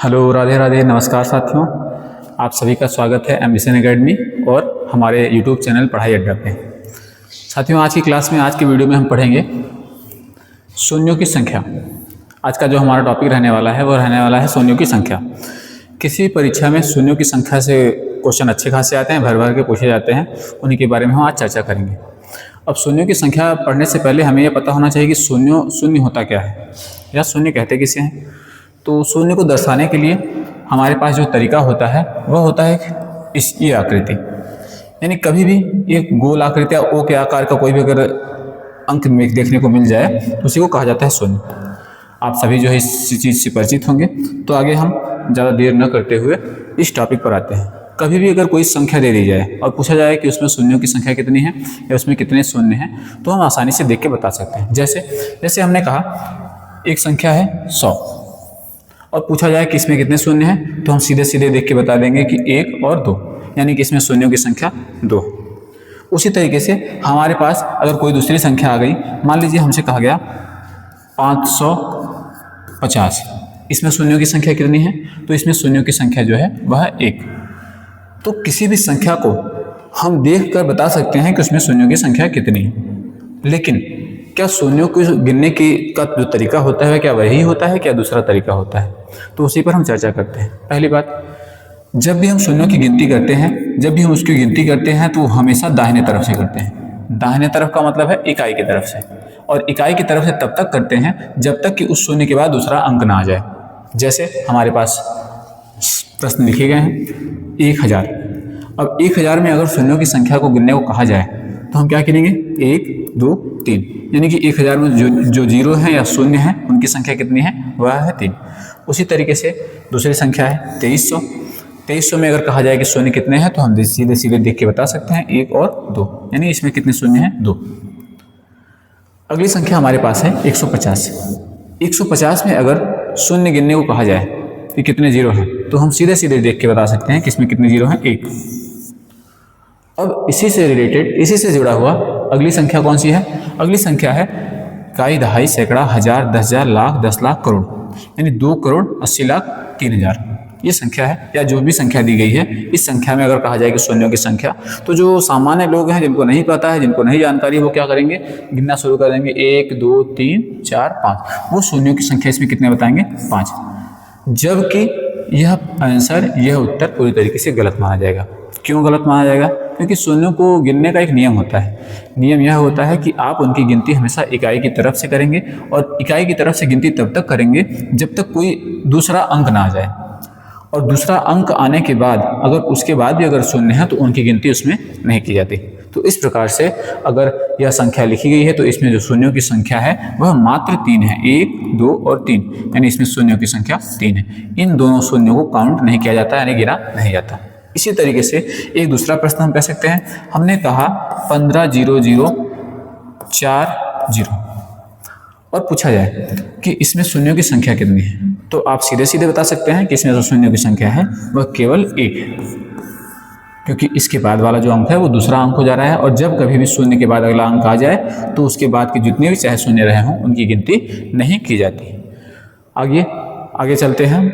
Hello, Radhe Radhe, नमस्कार साथियों। आप सभी का स्वागत है एम्बिशन एकेडमी और हमारे यूट्यूब चैनल पढ़ाई अड्डा पे। साथियों, आज की क्लास में, आज की वीडियो में हम पढ़ेंगे शून्यों की संख्या। आज का जो हमारा टॉपिक रहने वाला है वो रहने वाला है शून्यों की संख्या। किसी परीक्षा में शून्यों की संख्या से क्वेश्चन अच्छे खासे आते हैं, भर भर के पूछे जाते हैं, उन्हीं के बारे में हम आज चर्चा करेंगे। अब शून्यों की संख्या पढ़ने से पहले हमें यह पता होना चाहिए कि शून्य होता क्या है या शून्य कहते किसे हैं। तो शून्य को दर्शाने के लिए हमारे पास जो तरीका होता है वह होता है ये आकृति। यानी कभी भी एक गोल आकृति या ओ के आकार का कोई भी अगर अंक में देखने को मिल जाए तो उसी को कहा जाता है शून्य। आप सभी जो है इस चीज़ से परिचित होंगे। तो आगे हम ज़्यादा देर न करते हुए इस टॉपिक पर आते हैं। कभी भी अगर कोई संख्या दे दी जाए और पूछा जाए कि उसमें शून्यों की संख्या कितनी है या उसमें कितने शून्य हैं, तो हम आसानी से देख के बता सकते हैं। जैसे हमने कहा एक संख्या है 100 और पूछा जाए कि इसमें कितने शून्य हैं, तो हम सीधे सीधे देख के बता देंगे कि 1 और 2, यानी कि इसमें शून्यों की संख्या 2। उसी तरीके से हमारे पास अगर कोई दूसरी संख्या आ गई, मान लीजिए हमसे कहा गया 550, इसमें शून्यों की संख्या कितनी है, तो इसमें शून्यों की संख्या जो है वह 1। तो किसी भी संख्या को हम देख कर बता सकते हैं कि उसमें शून्यों की संख्या कितनी है। लेकिन क्या शून्यों को गिनने का जो तरीका होता है क्या वही होता है, क्या दूसरा तरीका होता है, तो उसी पर हम चर्चा करते हैं। पहली बात, जब भी हम शून्यों की गिनती करते हैं, जब भी हम उसकी गिनती करते हैं तो हमेशा दाहिने तरफ से करते हैं। दाहिने तरफ का मतलब है इकाई की तरफ से, और इकाई की तरफ से तब तक करते हैं जब तक कि उस शून्य के बाद दूसरा अंक ना आ जाए। जैसे हमारे पास प्रश्न लिखे गए हैं 1000। अब 1000 में अगर शून्यों की संख्या को गिनने को कहा जाए तो हम क्या गिनेंगे, 1 2 3, यानी कि 1000 में जो जीरो हैं या शून्य हैं उनकी संख्या कितनी है, वह है 3। उसी तरीके से दूसरी संख्या है 2300। 2300 में अगर कहा जाए कि शून्य कितने हैं, तो हम सीधे सीधे देख के बता सकते हैं 1 और 2, यानी इसमें कितने शून्य हैं, 2। अगली संख्या हमारे पास है 150। 150 में अगर शून्य गिनने को कहा जाए कि कितने जीरो हैं, तो हम सीधे सीधे देख के बता सकते हैं कि इसमें कितने जीरो हैं, 1। अब इसी से रिलेटेड, इसी से जुड़ा हुआ अगली संख्या कौन सी है, अगली संख्या है इकाई, दहाई, सैकड़ा, हजार, 10,000, लाख, 10 लाख, करोड़, यानी 2 करोड़ 80 लाख 3,000। ये संख्या है, या जो भी संख्या दी गई है, इस संख्या में अगर कहा जाए कि शून्यों की संख्या, तो जो सामान्य लोग हैं, जिनको नहीं पता है, जिनको नहीं जानकारी, वो क्या करेंगे, गिनना शुरू कर देंगे 1 2 3 4 5। वो शून्यों की संख्या इसमें कितने बताएंगे, 5। जबकि यह आंसर, यह उत्तर पूरी तरीके से गलत माना जाएगा। क्यों गलत माना जाएगा, क्योंकि शून्यों को गिनने का एक नियम होता है। नियम यह होता है कि आप उनकी गिनती हमेशा इकाई की तरफ से करेंगे, और इकाई की तरफ से गिनती तब तक करेंगे जब तक कोई दूसरा अंक ना आ जाए। और दूसरा अंक आने के बाद अगर उसके बाद भी अगर शून्य है तो उनकी गिनती उसमें नहीं की जाती। तो इस प्रकार से अगर यह संख्या लिखी गई है तो इसमें जो शून्यों की संख्या है वह मात्र 3 है, 1 2 और 3, यानी इसमें शून्यों की संख्या 3 है। इन दोनों शून्यों को काउंट नहीं किया जाता, यानी गिना नहीं जाता। इसी तरीके से एक दूसरा प्रश्न हम कह सकते हैं। हमने कहा 15,0,0,4,0 और पूछा जाए कि इसमें शून्यों की संख्या कितनी है, तो आप सीधे सीधे बता सकते हैं कि इसमें जो शून्यों की संख्या है वह केवल 1 है, क्योंकि इसके बाद वाला जो अंक है वो दूसरा अंक हो जा रहा है। और जब कभी भी शून्य के बाद अगला अंक आ जाए तो उसके बाद के जितने भी चाहे शून्य रहे हों उनकी गिनती नहीं की जाती। आगे चलते हैं।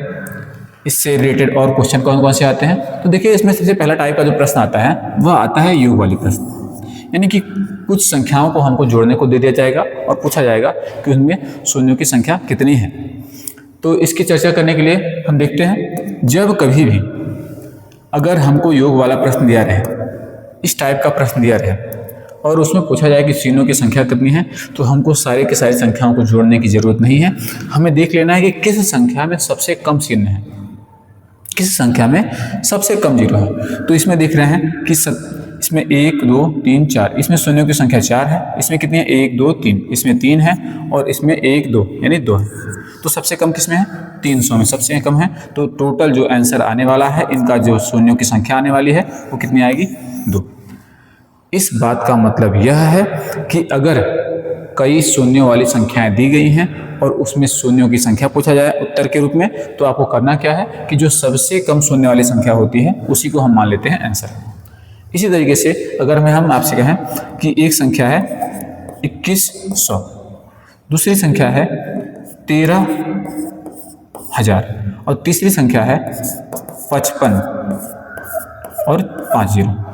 इससे रिलेटेड और क्वेश्चन कौन कौन से आते हैं, तो देखिए इसमें सबसे पहला टाइप का जो प्रश्न आता है वह आता है योग वाली प्रश्न, यानी कि कुछ संख्याओं को हमको जोड़ने को दे दिया जाएगा और पूछा जाएगा कि उनमें शून्यों की संख्या कितनी है। तो इसकी चर्चा करने के लिए हम देखते हैं, जब कभी भी अगर हमको योग वाला प्रश्न दिया रहे, इस टाइप का प्रश्न दिया रहे और उसमें पूछा जाए कि शून्यों की संख्या कितनी है, तो हमको सारे के सारी संख्याओं को जोड़ने की जरूरत नहीं है। हमें देख लेना है कि किस संख्या में सबसे कम शून्य है, किस संख्या में सबसे कम जीरो है। तो इसमें देख रहे हैं कि इसमें 1 2 3 4, इसमें शून्यों की संख्या 4 है। इसमें कितनी है, 1 2 3, इसमें 3 है, और इसमें 1 2 यानी 2 है। तो सबसे कम किसमें है, 300 में सबसे कम है। तो टोटल जो आंसर आने वाला है, इनका जो शून्यों की संख्या आने वाली है वो कितनी आएगी, 2। इस बात का मतलब यह है कि अगर कई शून्यों वाली संख्याएं दी गई हैं और उसमें शून्यों की संख्या पूछा जाए उत्तर के रूप में, तो आपको करना क्या है कि जो सबसे कम शून्य वाली संख्या होती है उसी को हम मान लेते हैं आंसर। इसी तरीके से अगर हम आपसे कहें कि एक संख्या है 2100, दूसरी संख्या है 13,000 और तीसरी संख्या है 55 और 5 जीरो,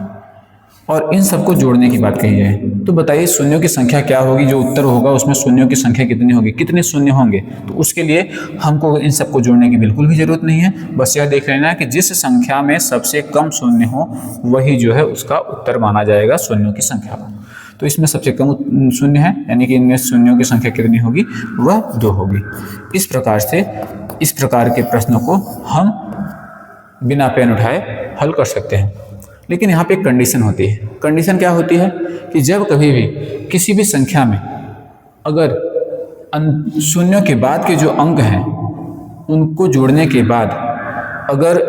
और इन सबको जोड़ने की बात कही है। तो बताइए शून्यों की संख्या क्या होगी, जो उत्तर होगा उसमें शून्यों की संख्या कितनी होगी, कितने शून्य होंगे। तो उसके लिए हमको इन सबको जोड़ने की बिल्कुल भी जरूरत नहीं है, बस यह देख लेना है कि जिस संख्या में सबसे कम शून्य हो वही जो है उसका उत्तर माना जाएगा शून्यों की संख्या का। तो इसमें सबसे कम शून्य है, यानी कि इनमें शून्यों की संख्या कितनी होगी, वह 2 होगी। इस प्रकार से इस प्रकार के प्रश्नों को हम बिना पेन उठाए हल कर सकते हैं। लेकिन यहाँ पे एक कंडीशन होती है। कंडीशन क्या होती है कि जब कभी भी किसी भी संख्या में अगर शून्यों के बाद के जो अंक हैं उनको जोड़ने के बाद अगर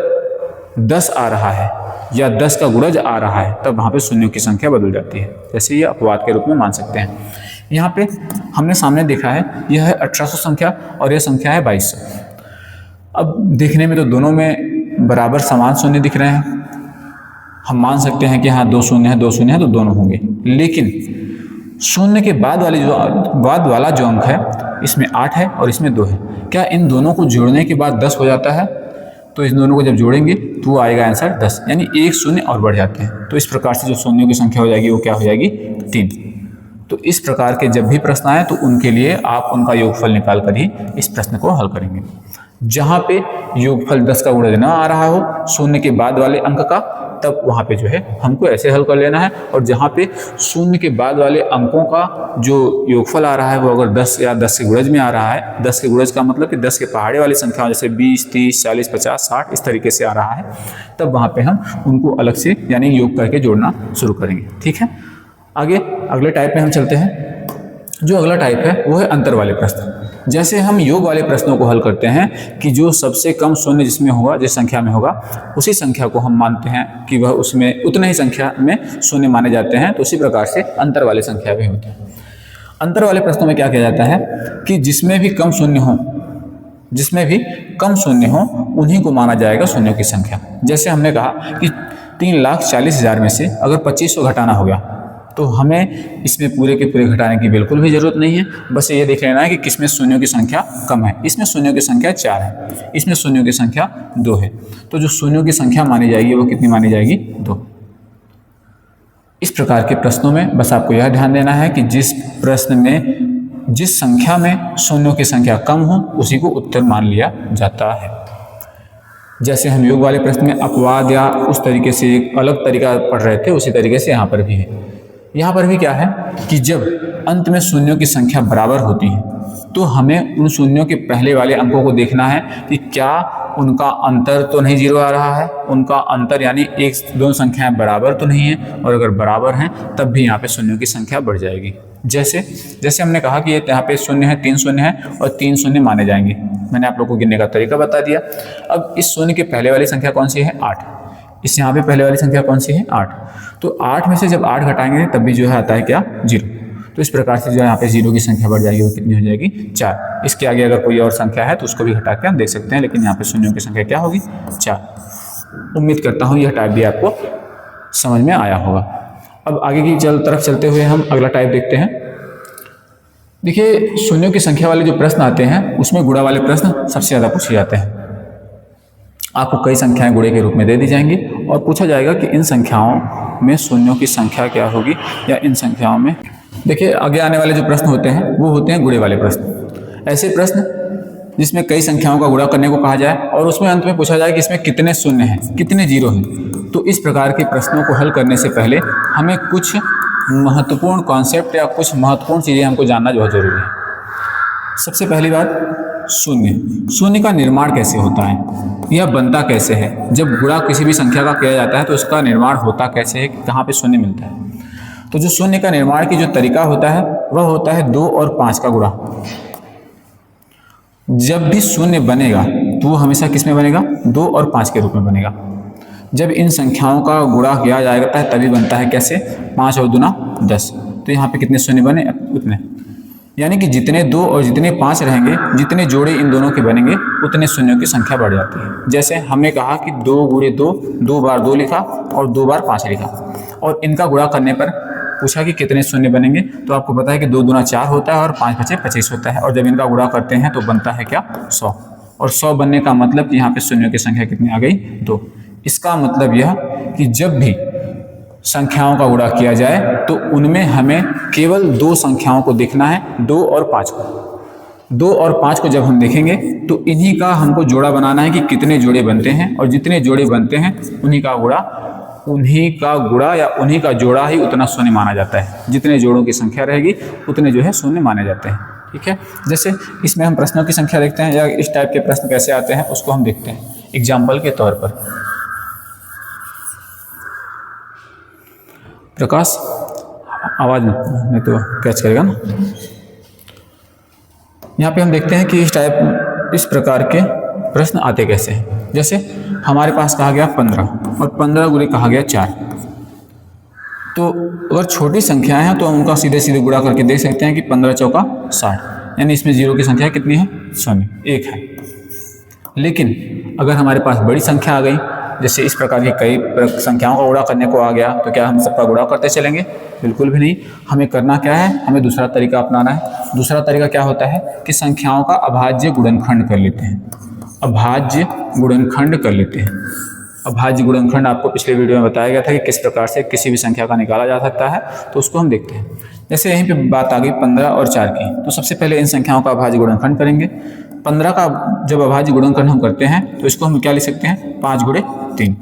10 आ रहा है या 10 का गुणज आ रहा है, तब वहाँ पे शून्यों की संख्या बदल जाती है। जैसे ये अपवाद के रूप में मान सकते हैं। यहाँ पे हमने सामने देखा है, यह है 1800 संख्या और यह संख्या है 2200। अब देखने में तो दोनों में बराबर समान शून्य दिख रहे हैं, हम मान सकते हैं कि हाँ 2 शून्य है 2 शून्य है तो दोनों होंगे। लेकिन शून्य के बाद वाला जो अंक है इसमें 8 है और इसमें 2 है। क्या इन दोनों को जोड़ने के बाद 10 हो जाता है? तो इन दोनों को जब जोड़ेंगे तो वो आएगा आंसर 10, यानी एक शून्य और बढ़ जाते हैं। तो इस प्रकार से जो शून्यों की संख्या हो जाएगी वो क्या हो जाएगी, 3। तो इस प्रकार के जब भी प्रश्न आए तो उनके लिए आप उनका योगफल निकाल कर ही इस प्रश्न को हल करेंगे। जहाँ पे योगफल 10 का गुणज ना आ रहा हो शून्य के बाद वाले अंक का, तब वहाँ पे जो है हमको ऐसे हल कर लेना है। और जहाँ पे शून्य के बाद वाले अंकों का जो योगफल आ रहा है वो अगर 10 या 10 के गुणज में आ रहा है, 10 के गुणज का मतलब कि 10 के पहाड़े वाली संख्या जैसे 20, 30, 40, 50, 60 इस तरीके से आ रहा है, तब वहाँ पे हम उनको अलग से यानी योग करके जोड़ना शुरू करेंगे। ठीक है, आगे अगले टाइप में हम चलते हैं। जो अगला टाइप है वो है अंतर वाले प्रश्न। जैसे हम योग वाले प्रश्नों को हल करते हैं कि जो सबसे कम शून्य जिसमें होगा, जिस संख्या में होगा, उसी संख्या को हम मानते हैं कि वह उसमें उतने ही संख्या में शून्य माने जाते हैं। तो उसी प्रकार से अंतर वाले संख्या भी होते हैं। अंतर वाले प्रश्नों में क्या किया जाता है कि जिसमें भी कम शून्य हो उन्हीं को माना जाएगा शून्यों की संख्या। जैसे हमने कहा कि 3,40,000 में से अगर 2500 घटाना हो गया तो हमें इसमें पूरे के पूरे घटाने की बिल्कुल भी जरूरत नहीं है, बस ये देख लेना है कि किसमें शून्यों की संख्या कम है। इसमें शून्यों की संख्या 4 है, इसमें शून्यों की संख्या 2 है। तो जो शून्यों की संख्या मानी जाएगी वो कितनी मानी जाएगी, 2। इस प्रकार के प्रश्नों में बस आपको यह ध्यान देना है कि जिस प्रश्न में जिस संख्या में शून्यों की संख्या कम हो उसी को उत्तर मान लिया जाता है। जैसे हम योग वाले प्रश्न में अपवाद या उस तरीके से एक अलग तरीका पढ़ रहे थे, उसी तरीके से यहाँ पर भी है। यहाँ पर भी क्या है कि जब अंत में शून्यों की संख्या बराबर होती है तो हमें उन शून्यों के पहले वाले अंकों को देखना है कि क्या उनका अंतर तो नहीं 0 आ रहा है, उनका अंतर यानी एक दो संख्याएं बराबर तो नहीं है, और अगर बराबर हैं तब भी यहाँ पे शून्यों की संख्या बढ़ जाएगी। जैसे हमने कहा कि यहाँ पे शून्य है, 3 शून्य है और 3 शून्य माने जाएंगे। मैंने आप लोग को गिनने का तरीका बता दिया। अब इस शून्य के पहले वाली संख्या कौन सी है, 8। इस यहाँ पे पहले वाली संख्या कौन सी है, 8। तो 8 में से जब 8 घटाएंगे तब भी जो है आता है क्या, 0। तो इस प्रकार से जो यहाँ पे 0 की संख्या बढ़ जाएगी, वो कितनी हो जाएगी, 4। इसके आगे अगर कोई और संख्या है तो उसको भी हटा के हम देख सकते हैं, लेकिन यहाँ पे शून्यों की संख्या क्या होगी, 4। उम्मीद करता हूँ यह टाइप भी आपको समझ में आया होगा। अब आगे की तरफ चलते हुए हम अगला टाइप देखते हैं। देखिए शून्यों की संख्या वाले जो प्रश्न आते हैं उसमें गुणा वाले प्रश्न सबसे ज़्यादा पूछे जाते हैं। आपको कई संख्याएं गुणे के रूप में दे दी जाएंगी और पूछा जाएगा कि इन संख्याओं में शून्यों की संख्या क्या होगी, या इन संख्याओं में। देखिए आगे आने वाले जो प्रश्न होते हैं वो होते हैं गुणे वाले प्रश्न। ऐसे प्रश्न जिसमें कई संख्याओं का गुणा करने को कहा जाए और उसमें अंत में पूछा जाए कि इसमें कितने शून्य हैं, कितने 0 हैं। तो इस प्रकार के प्रश्नों को हल करने से पहले हमें कुछ महत्वपूर्ण कॉन्सेप्ट या कुछ महत्वपूर्ण चीज़ें हमको जानना बहुत जरूरी है। सबसे पहली बात, शून्य का निर्माण कैसे होता है, यह बनता कैसे है। जब गुणा किसी भी संख्या का किया जाता है तो उसका निर्माण होता कैसे है, कहाँ पे शून्य मिलता है। तो जो शून्य का निर्माण की जो तरीका होता है वह होता है 2 और 5 का गुणा। जब भी शून्य बनेगा तो वो हमेशा किस में बनेगा, 2 और 5 के रूप में बनेगा। जब इन संख्याओं का गुणा किया जाता है तभी बनता है कैसे, 5 और 2 10। तो यहाँ पे कितने शून्य बने, उतने, यानी कि जितने 2 और जितने 5 रहेंगे, जितने जोड़े इन दोनों के बनेंगे उतने शून्यों की संख्या बढ़ जाती है। जैसे हमने कहा कि 2 गुणे 2, 2 बार 2 लिखा और 2 बार 5 लिखा, और इनका गुणा करने पर पूछा कि कितने शून्य बनेंगे। तो आपको पता है कि 2 दूना 4 होता है और 5 बचे 25 होता है, और जब इनका गुणा करते हैं तो बनता है क्या, 100। और 100 बनने का मतलब कि यहाँ पे शून्यों की संख्या कितनी आ गई, 2। इसका मतलब यह कि जब भी संख्याओं का गुणा किया जाए तो उनमें हमें केवल 2 संख्याओं को देखना है, 2 और 5 को। 2 और 5 को जब हम देखेंगे तो इन्हीं का हमको जोड़ा बनाना है कि कितने जोड़े बनते हैं, और जितने जोड़े बनते हैं उन्हीं का गुणा या उन्हीं का जोड़ा ही उतना शून्य माना जाता है। जितने जोड़ों की संख्या रहेगी उतने जो है शून्य माने जाते हैं। ठीक है, जैसे इसमें हम प्रश्नों की संख्या देखते हैं, या इस टाइप के प्रश्न कैसे आते हैं उसको हम देखते हैं एग्जाम्पल के तौर पर। प्रकाश आवाज में तो कैच करेगा ना। यहाँ पे हम देखते हैं कि इस प्रकार के प्रश्न आते कैसे हैं। जैसे हमारे पास कहा गया 15 और 15 गुणे कहा गया 4। तो अगर छोटी संख्याएं हैं तो हम उनका सीधे सीधे गुणा करके देख सकते हैं कि 15 चौका 60, यानी इसमें 0 की संख्या कितनी है, 0, 1 है। लेकिन अगर हमारे पास बड़ी संख्या आ गई, जैसे इस प्रकार की कई संख्याओं का गुणा करने को आ गया, तो क्या हम सबका गुणा करते चलेंगे? बिल्कुल भी नहीं। हमें करना क्या है, हमें दूसरा तरीका अपनाना है। दूसरा तरीका क्या होता है कि संख्याओं का अभाज्य गुणनखंड कर लेते हैं। अभाज्य गुणनखंड कर लेते हैं। अभाज्य गुणनखंड आपको पिछले वीडियो में बताया गया था कि किस प्रकार से किसी भी संख्या का निकाला जा सकता है, तो उसको हम देखते हैं। जैसे यहीं पे बात आ गई 15 और 4 की, तो सबसे पहले इन संख्याओं का अभाज्य गुणनखंड करेंगे। 15 का जब अभाज्य गुणनखंड हम करते हैं तो इसको हम क्या लिख सकते हैं, 5 गुणे 3।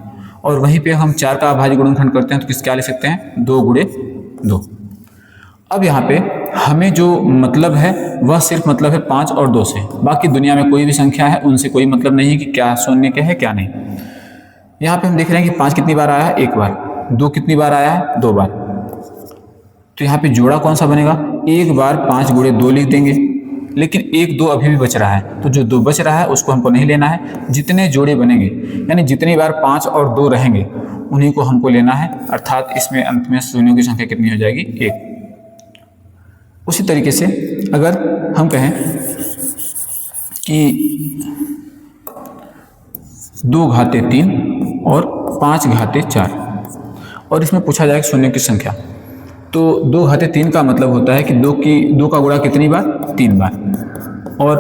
और वहीं पे हम 4 का अभाज्य गुणनखंड करते हैं तो क्या लिख सकते हैं, 2 गुणे 2। अब यहाँ पे हमें जो मतलब है वह सिर्फ मतलब है 5 और 2 से। बाकी दुनिया में कोई भी संख्या है उनसे कोई मतलब नहीं है कि क्या शून्य के है क्या नहीं। यहाँ पे हम देख रहे हैं कि 5 कितनी बार आया है, 1 बार। 2 कितनी बार आया है, 2 बार। तो यहाँ पे जोड़ा कौन सा बनेगा, 1 बार 5 गुणे 2 लिख देंगे। लेकिन 1 2 अभी भी बच रहा है, तो जो 2 बच रहा है उसको हमको नहीं लेना है। जितने जोड़े बनेंगे यानी जितनी बार 5 और 2 रहेंगे उन्हीं को हमको लेना है। अर्थात इसमें अंत में शून्यों की संख्या कितनी हो जाएगी, 1। उसी तरीके से अगर हम कहें कि 2 घाते 3 और 5 घाते 4, और इसमें पूछा जाए शून्य की संख्या, तो 2 घाते 3 का मतलब होता है कि 2 का गुणा कितनी बार, 3 बार। और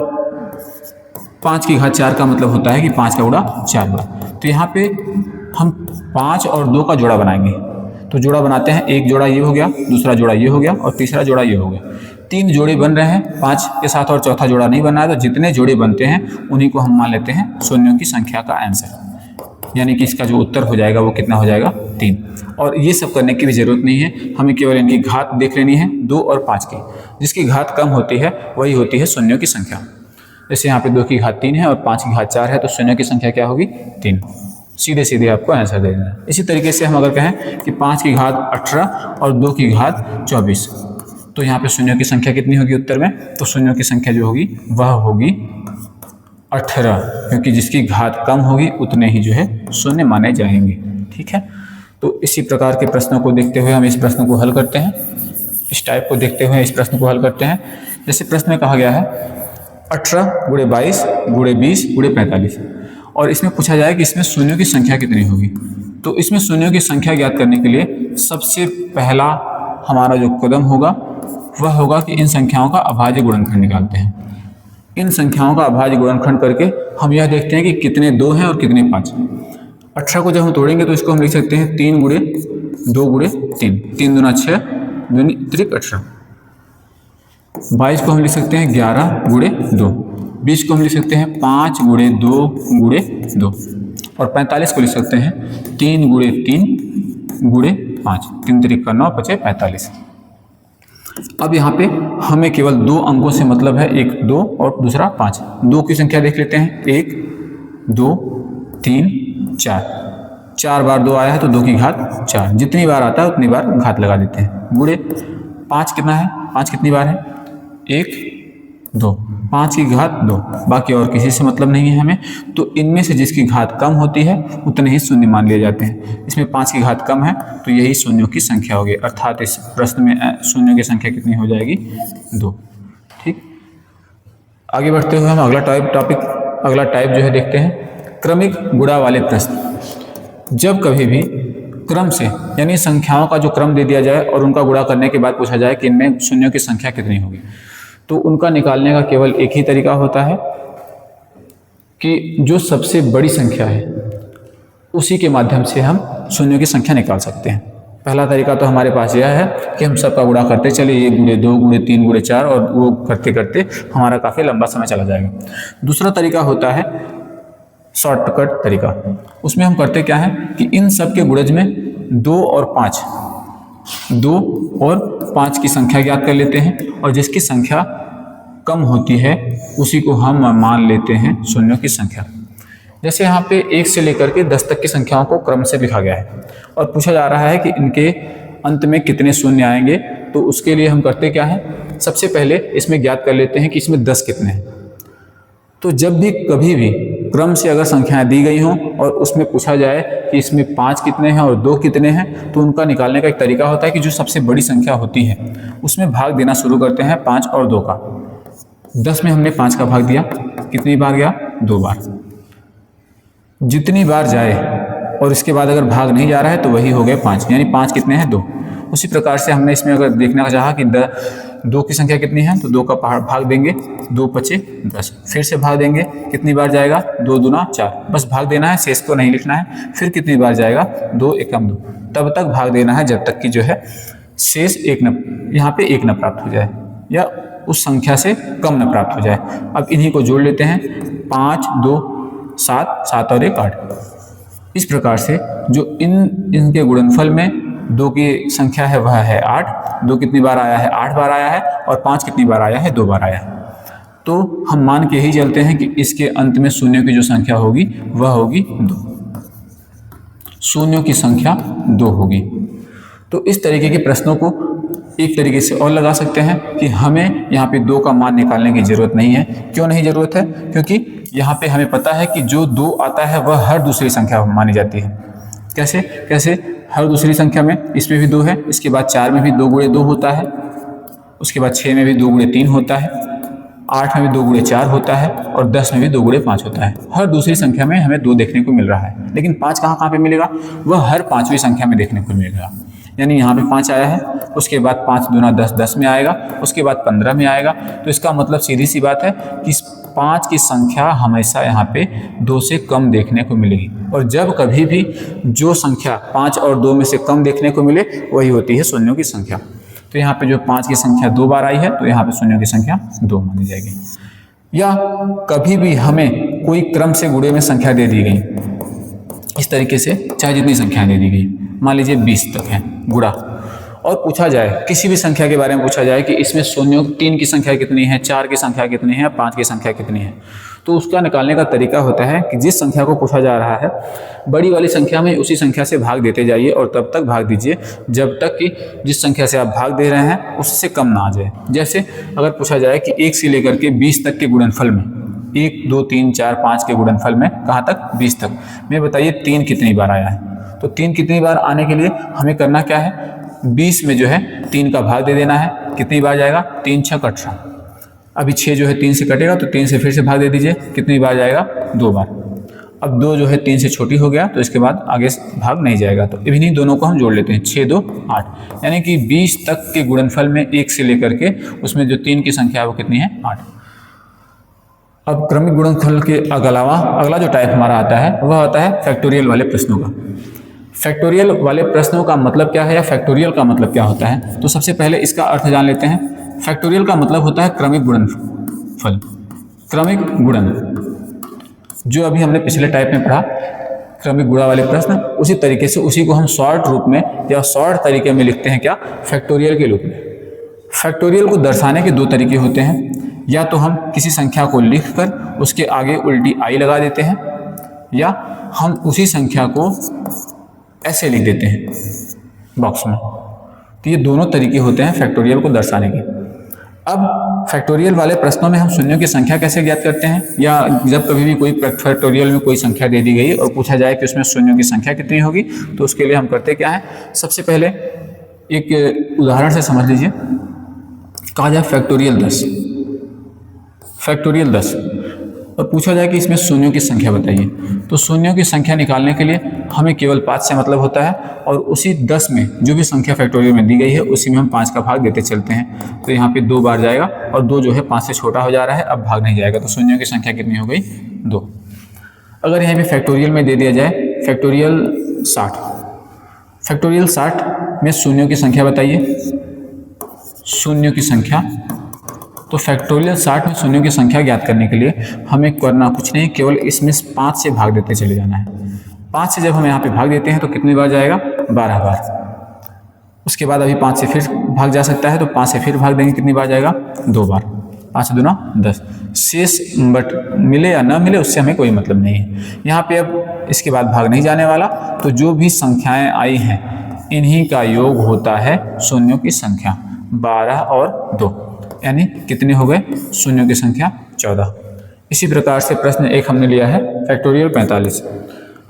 5 की घात 4 का मतलब होता है कि 5 का गुणा 4 बार। तो यहाँ पे हम 5 और 2 का जोड़ा बनाएंगे। तो जोड़ा बनाते हैं, एक जोड़ा ये हो गया, दूसरा जोड़ा ये हो गया और तीसरा जोड़ा ये हो गया। 3 जोड़े बन रहे हैं 5 के साथ, और चौथा जोड़ा नहीं बन रहा है। तो जितने जोड़े बनते हैं उन्हीं को हम मान लेते हैं शून्यों की संख्या का आंसर, यानी कि इसका जो उत्तर हो जाएगा वो कितना हो जाएगा, 3। और ये सब करने की भी जरूरत नहीं है, हमें केवल इनकी घात देख लेनी है, 2 और 5 की। जिसकी घात कम होती है वही होती है शून्यों की संख्या। जैसे यहाँ पे 2 की घात 3 है और 5 की घात 4 है, तो शून्यों की संख्या क्या होगी, 3। सीधे सीधे आपको आंसर दे देना है। इसी तरीके से हम अगर कहें कि 5 की घात 18 और 2 की घात 24, तो यहाँ पे शून्यों की संख्या कितनी होगी उत्तर में, तो शून्यों की संख्या जो होगी वह होगी 18, क्योंकि जिसकी घात कम होगी उतने ही जो है शून्य माने जाएंगे। ठीक है, तो इसी प्रकार के प्रश्नों को देखते हुए हम इस प्रश्न को हल करते हैं। इस टाइप को देखते हुए इस प्रश्न को हल करते हैं। जैसे प्रश्न में कहा गया है 18 गुणे 22 गुणे 20 गुणे 45, और इसमें पूछा जाए कि इसमें शून्यों की संख्या कितनी होगी। तो इसमें शून्यों की संख्या ज्ञात करने के लिए सबसे पहला हमारा जो कदम होगा वह होगा कि इन संख्याओं का अभाज्य गुणनखंड निकालते हैं। इन संख्याओं का अभाज्य गुणनखंड करके हम यह देखते हैं कि कितने 2 हैं और कितने 5। 18 को जब हम तोड़ेंगे तो इसको हम लिख सकते हैं 3 गुणे 2 गुणे 3, 3 दूना 6, दूनी त्रिक 18। 22 को हम लिख सकते हैं 11 गुणे 2, 20 को हम लिख सकते हैं 5 गुणे 2 गुणे 2, और 45 को लिख सकते हैं 3 गुणे 3 गुणे 5, 3 त्रिक 9, 5 45। अब यहाँ पे हमें केवल 2 अंकों से मतलब है, एक 2 और दूसरा 5। 2 की संख्या देख लेते हैं, 1 2 3 4, 4 बार 2 आया है तो 2 की घात 4, जितनी बार आता है उतनी बार घात लगा देते हैं। गुणे 5 कितना है, 5 कितनी बार है, 1 2, 5 की घात 2, बाकी और किसी से मतलब नहीं है हमें। तो इनमें से जिसकी घात कम होती है उतने ही शून्य मान लिए जाते हैं। इसमें 5 की घात कम है तो यही शून्यों की संख्या होगी, अर्थात इस प्रश्न में शून्यों की संख्या कितनी हो जाएगी, 2। ठीक, आगे बढ़ते हुए हम अगला टाइप जो है देखते हैं, क्रमिक गुणा वाले प्रश्न। जब कभी भी क्रम से यानी संख्याओं का जो क्रम दे दिया जाए और उनका गुणा करने के बाद पूछा जाए कि इनमें शून्यों की संख्या कितनी होगी, तो उनका निकालने का केवल एक ही तरीका होता है, कि जो सबसे बड़ी संख्या है उसी के माध्यम से हम शून्यों की संख्या निकाल सकते हैं। पहला तरीका तो हमारे पास यह है कि हम सबका गुणा करते चले, 1 गुणे 2 गुणे 3 गुणे 4, और वो करते करते हमारा काफ़ी लंबा समय चला जाएगा। दूसरा तरीका होता है शॉर्टकट तरीका। उसमें हम करते क्या है कि इन सब के गुणज में 2 और 5 की संख्या ज्ञात कर लेते हैं, और जिसकी संख्या कम होती है उसी को हम मान लेते हैं शून्यों की संख्या। जैसे यहाँ पे 1 से लेकर के 10 तक की संख्याओं को क्रम से लिखा गया है और पूछा जा रहा है कि इनके अंत में कितने शून्य आएंगे। तो उसके लिए हम करते क्या है, सबसे पहले इसमें ज्ञात कर लेते हैं कि इसमें 10 कितने हैं। तो जब भी कभी भी क्रम से अगर संख्याएं दी गई हों और उसमें पूछा जाए कि इसमें 5 कितने हैं और 2 कितने हैं, तो उनका निकालने का एक तरीका होता है कि जो सबसे बड़ी संख्या होती है उसमें भाग देना शुरू करते हैं 5 और 2 का। 10 में हमने 5 का भाग दिया, कितनी बार गया, 2 बार। जितनी बार जाए और इसके बाद अगर भाग नहीं जा रहा है तो वही हो गए 5, यानी 5 कितने हैं, 2। उसी प्रकार से हमने इसमें अगर देखना चाहा कि 2 की संख्या कितनी है, तो 2 का भाग देंगे, 2 पचे 10, फिर से भाग देंगे, कितनी बार जाएगा, 2 दूना 4, बस भाग देना है, शेष को नहीं लिखना है। फिर कितनी बार जाएगा, 2 एकम 2, तब तक भाग देना है जब तक कि जो है शेष यहाँ पे 1 न प्राप्त हो जाए या उस संख्या से कम न प्राप्त हो जाए। अब इन्हीं को जोड़ लेते हैं, 5 2 7, 7 और 1 8। इस प्रकार से जो इनके गुणनफल में 2 की संख्या है वह है 8, 2 कितनी बार आया है, 8 बार आया है, और 5 कितनी बार आया है, 2 बार आया है। तो हम मान के ही चलते हैं कि इसके अंत में शून्यों की जो संख्या होगी वह होगी 2, शून्यों की संख्या 2 होगी। तो इस तरीके के प्रश्नों को एक तरीके से और लगा सकते हैं कि हमें यहाँ पे 2 का मान निकालने की जरूरत नहीं है। क्यों नहीं जरूरत है, क्योंकि यहाँ पे हमें पता है कि जो 2 आता है वह हर दूसरी संख्या मानी जाती है। कैसे हर दूसरी संख्या में इसमें भी 2 है, इसके बाद 4 में भी 2 गुणे 2 होता है, उसके बाद 6 में भी 2 गुणे 3 होता है, 8 में भी 2 गुणे 4 होता है, और 10 में भी 2 गुणे 5 होता है। हर दूसरी संख्या में हमें 2 देखने को मिल रहा है, लेकिन 5 कहाँ पे मिलेगा, वह हर 5वीं संख्या में देखने को मिलेगा। यानी यहाँ पे 5 आया है, उसके बाद 5 दूना 10, 10 में आएगा, उसके बाद 15 में आएगा। तो इसका मतलब सीधी सी बात है कि 5 की संख्या हमेशा यहाँ पे 2 से कम देखने को मिलेगी, और जब कभी भी जो संख्या 5 और 2 में से कम देखने को मिले वही होती है शून्यों की संख्या। तो यहाँ पे जो 5 की संख्या 2 बार आई है तो यहाँ पे शून्यों की संख्या 2 मानी जाएगी। या कभी भी हमें कोई क्रम से गुणे में संख्या दे दी गई, इस तरीके से चाहे जितनी संख्या दे दी गई, मान लीजिए 20 तक है गुणा, और पूछा जाए किसी भी संख्या के बारे में पूछा जाए कि इसमें शून्यों 3 की संख्या कितनी है, 4 की संख्या कितनी है, 5 की संख्या कितनी है, तो उसका निकालने का तरीका होता है कि जिस संख्या को पूछा जा रहा है बड़ी वाली संख्या में उसी संख्या से भाग देते जाइए, और तब तक भाग दीजिए जब तक कि जिस संख्या से आप भाग दे रहे हैं उससे कम ना आ जाए। जैसे अगर पूछा जाए कि 1 से लेकर के 20 तक के गुणनफल में, 1 2 3 4 5 के गुणनफल में कहाँ तक, 20 तक में बताइए 3 कितनी बार आया है। तो 3 कितनी बार आने के लिए हमें करना क्या है, 20 में जो है 3 का भाग दे देना है, कितनी बार जाएगा, 3 6 18। अभी 6 जो है 3 से कटेगा तो 3 से फिर से भाग दे दीजिए, कितनी बार जाएगा, 2 बार। अब 2 जो है 3 से छोटी हो गया तो इसके बाद आगे भाग नहीं जाएगा, तो इन्हीं दोनों को हम जोड़ लेते हैं, 6 2 8, यानी कि 20 तक के गुणनफल में 1 से लेकर के उसमें जो 3 की संख्या है वो कितनी है, 8। अब क्रमिक गुणनफल के अलावा अगला जो टाइप हमारा आता है वह आता है फैक्टोरियल वाले प्रश्नों का। फैक्टोरियल वाले प्रश्नों का मतलब क्या है या फैक्टोरियल का मतलब क्या होता है, तो सबसे पहले इसका अर्थ जान लेते हैं। फैक्टोरियल का मतलब होता है क्रमिक गुणनफल, क्रमिक गुणन, जो अभी हमने पिछले टाइप में पढ़ा क्रमिक गुणा वाले प्रश्न, उसी तरीके से उसी को हम शॉर्ट रूप में या शॉर्ट तरीके में लिखते हैं, क्या, फैक्टोरियल के रूप में। फैक्टोरियल को दर्शाने के 2 तरीके होते हैं, या तो हम किसी संख्या को लिखकर उसके आगे उल्टी आई लगा देते हैं, या हम उसी संख्या को ऐसे लिख देते हैं बॉक्स में। तो ये दोनों तरीके होते हैं फैक्टोरियल को दर्शाने के। अब फैक्टोरियल वाले प्रश्नों में हम शून्यों की संख्या कैसे ज्ञात करते हैं, या जब कभी भी कोई फैक्टोरियल में कोई संख्या दे दी गई और पूछा जाए कि उसमें शून्यों की संख्या कितनी होगी, तो उसके लिए हम करते क्या है, सबसे पहले एक उदाहरण से समझ लीजिए। कहा जाए फैक्टोरियल 10, फैक्टोरियल 10, और पूछा जाए कि इसमें शून्यों की संख्या बताइए, तो शून्यों की संख्या निकालने के लिए हमें केवल 5 से मतलब होता है, और उसी 10 में जो भी संख्या फैक्टोरियल में दी गई है उसी में हम 5 का भाग देते चलते हैं। तो यहाँ पे 2 बार जाएगा और 2 जो है 5 से छोटा हो जा रहा है, अब भाग नहीं जाएगा, तो शून्यों की संख्या कितनी हो गई, 2। अगर यहाँ पे फैक्टोरियल में दे दिया जाए फैक्टोरियल 60, फैक्टोरियल 60 में शून्यों की संख्या बताइए, शून्यों की संख्या। तो फैक्टोरियल 60 में शून्यों की संख्या ज्ञात करने के लिए हमें करना कुछ नहीं, केवल इसमें 5 से भाग देते चले जाना है। 5 से जब हम यहाँ पे भाग देते हैं तो कितनी बार जाएगा, 12 बार। उसके बाद अभी 5 से फिर भाग जा सकता है, तो 5 से फिर भाग देंगे, कितनी बार जाएगा, 2 बार। 5 से 2 10। शेष बट मिले या ना मिले उससे हमें कोई मतलब नहीं है। यहाँ पे अब इसके बाद भाग नहीं जाने वाला, तो जो भी संख्याएं आई हैं इन्हीं का योग होता है शून्यों की संख्या, 12 और 2, यानी कितने हो गए, शून्यों की संख्या 14। इसी प्रकार से प्रश्न एक हमने लिया है फैक्टोरियल 45।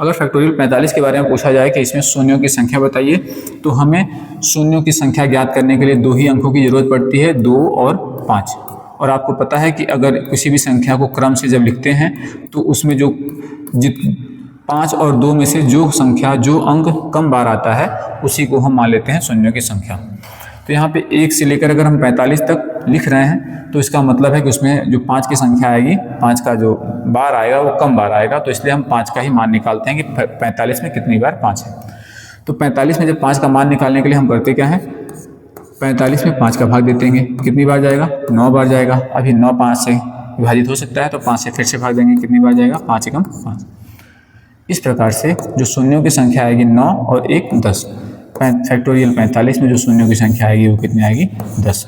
अगर फैक्टोरियल 45 के बारे में पूछा जाए कि इसमें शून्यों की संख्या बताइए, तो हमें शून्यों की संख्या ज्ञात करने के लिए 2 ही अंकों की जरूरत पड़ती है, 2 और 5। और आपको पता है कि अगर किसी भी संख्या को क्रम से जब लिखते हैं तो उसमें जो 5 और 2 में से जो संख्या, जो अंक कम बार आता है उसी को हम मान लेते हैं शून्यों की संख्या। तो यहाँ पे 1 से लेकर अगर हम 45 तक लिख रहे हैं तो इसका मतलब है कि उसमें जो 5 की संख्या आएगी, 5 का जो बार आएगा वो कम बार आएगा, तो इसलिए हम 5 का ही मान निकालते हैं कि 45 में कितनी बार 5 है। तो 45 में जब 5 का मान निकालने के लिए हम करते क्या है, 45 में 5 का भाग देते हैं, कितनी बार जाएगा, 9 बार जाएगा। अभी 9 5 से विभाजित हो सकता है, तो 5 से फिर से भाग देंगे, कितनी बार जाएगा, 5 एकम 5। इस प्रकार से जो शून्यों की संख्या आएगी 9 और 1 10। फैक्टोरियल 45 में जो शून्यों की संख्या आएगी वो कितनी आएगी, 10।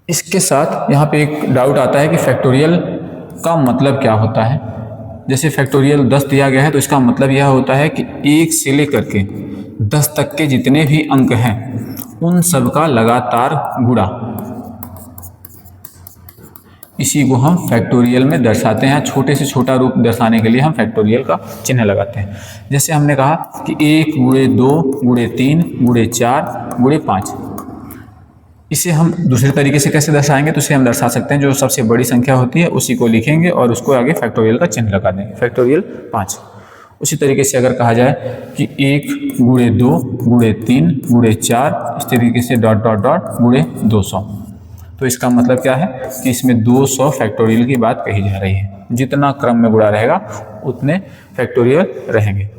इसके साथ यहाँ पे एक डाउट आता है कि फैक्टोरियल का मतलब क्या होता है। जैसे फैक्टोरियल 10 दिया गया है तो इसका मतलब यह होता है कि 1 से लेकर के 10 तक के जितने भी अंक हैं उन सब का लगातार गुणा, इसी को हम फैक्टोरियल में दर्शाते हैं। छोटे से छोटा रूप दर्शाने के लिए हम फैक्टोरियल का चिन्ह लगाते हैं। जैसे हमने कहा कि 1 × 2 × 3 × 4 × 5, इसे हम दूसरे तरीके से कैसे दर्शाएंगे, तो इसे हम दर्शा सकते हैं जो सबसे बड़ी संख्या होती है उसी को लिखेंगे और उसको आगे फैक्टोरियल का चिन्ह लगा देंगे, फैक्टोरियल 5। उसी तरीके से अगर कहा जाए कि 1 × 2 × 3 × 4, इस तरीके से डॉट डॉट डॉट × 200, तो इसका मतलब क्या है कि इसमें 200 फैक्टोरियल की बात कही जा रही है। जितना क्रम में गुणा रहेगा उतने फैक्टोरियल रहेंगे।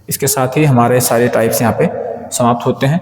इसके साथ ही हमारे सारे टाइप्स यहाँ पे समाप्त होते हैं।